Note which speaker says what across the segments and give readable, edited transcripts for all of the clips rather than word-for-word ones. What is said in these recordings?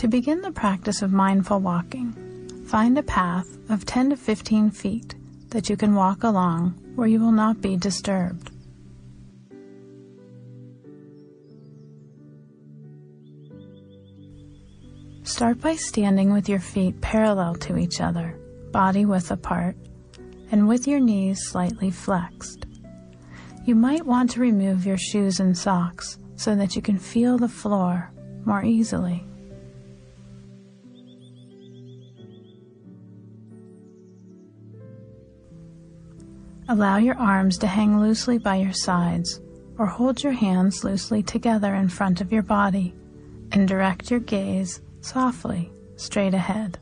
Speaker 1: To begin the practice of mindful walking, find a path of 10 to 15 feet that you can walk along where you will not be disturbed. Start by standing with your feet parallel to each other, body width apart, and with your knees slightly flexed. You might want to remove your shoes and socks so that you can feel the floor more easily. Allow your arms to hang loosely by your sides, or hold your hands loosely together in front of your body, and direct your gaze softly straight ahead.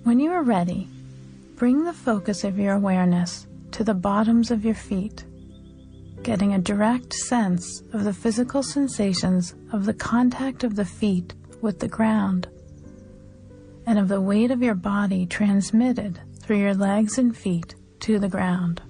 Speaker 1: When you are ready, bring the focus of your awareness to the bottoms of your feet, getting a direct sense of the physical sensations of the contact of the feet with the ground, and of the weight of your body transmitted through your legs and feet to the ground.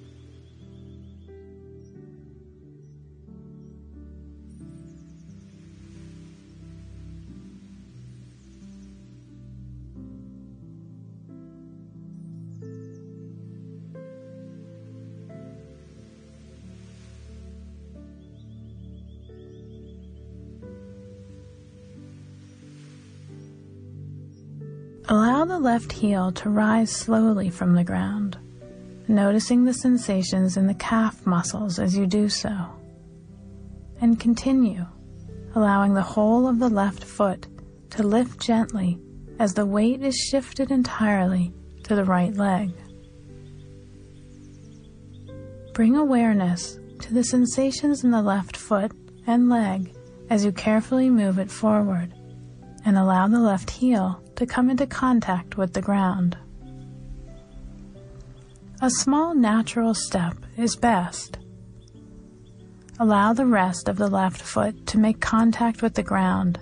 Speaker 1: Allow the left heel to rise slowly from the ground, noticing the sensations in the calf muscles as you do so. And continue, allowing the whole of the left foot to lift gently as the weight is shifted entirely to the right leg. Bring awareness to the sensations in the left foot and leg as you carefully move it forward, and allow the left heel to come into contact with the ground. A small natural step is best. Allow the rest of the left foot to make contact with the ground,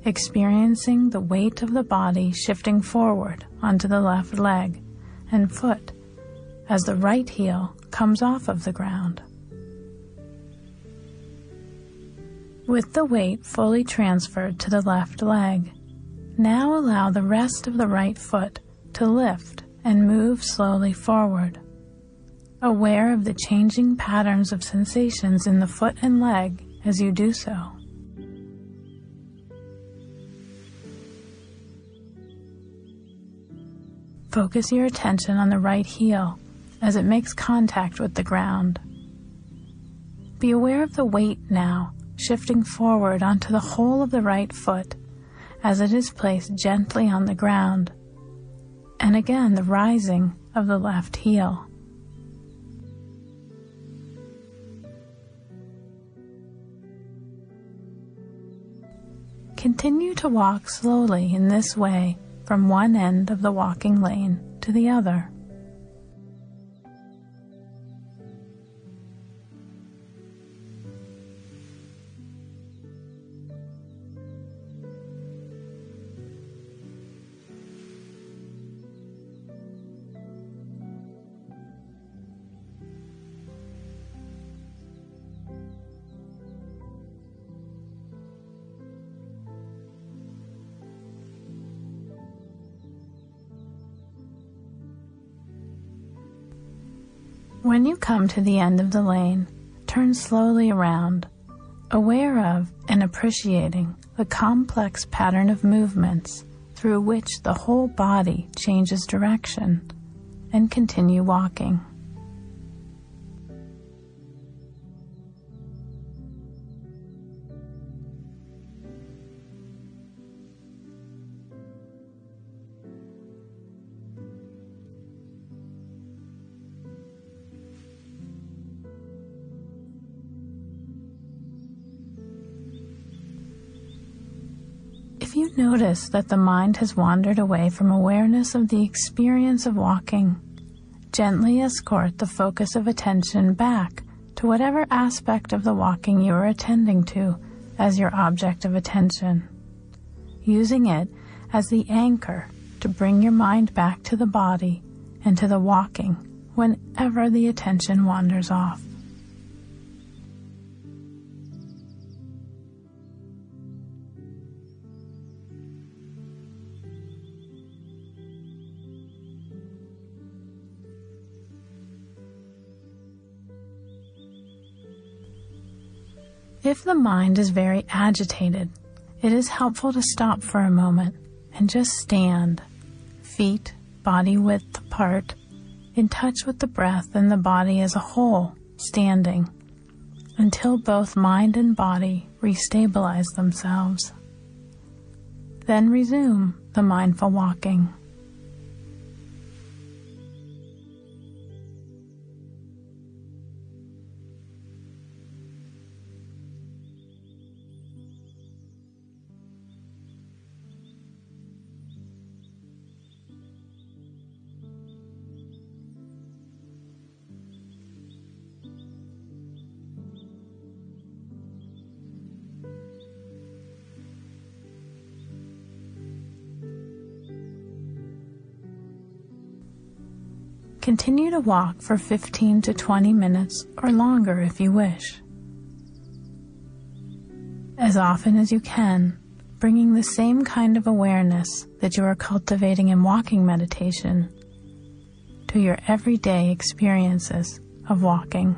Speaker 1: experiencing the weight of the body shifting forward onto the left leg and foot as the right heel comes off of the ground. With the weight fully transferred to the left leg, now allow the rest of the right foot to lift and move slowly forward, aware of the changing patterns of sensations in the foot and leg as you do so. Focus your attention on the right heel as it makes contact with the ground. Be aware of the weight now shifting forward onto the whole of the right foot as it is placed gently on the ground, and again the rising of the left heel. Continue to walk slowly in this way from one end of the walking lane to the other. When you come to the end of the lane, turn slowly around, aware of and appreciating the complex pattern of movements through which the whole body changes direction, and continue walking. If you notice that the mind has wandered away from awareness of the experience of walking, gently escort the focus of attention back to whatever aspect of the walking you are attending to as your object of attention, using it as the anchor to bring your mind back to the body and to the walking whenever the attention wanders off. If the mind is very agitated, it is helpful to stop for a moment and just stand, feet body width apart, in touch with the breath and the body as a whole, standing, until both mind and body restabilize themselves. Then resume the mindful walking. Continue to walk for 15 to 20 minutes or longer if you wish. As often as you can, bringing the same kind of awareness that you are cultivating in walking meditation to your everyday experiences of walking.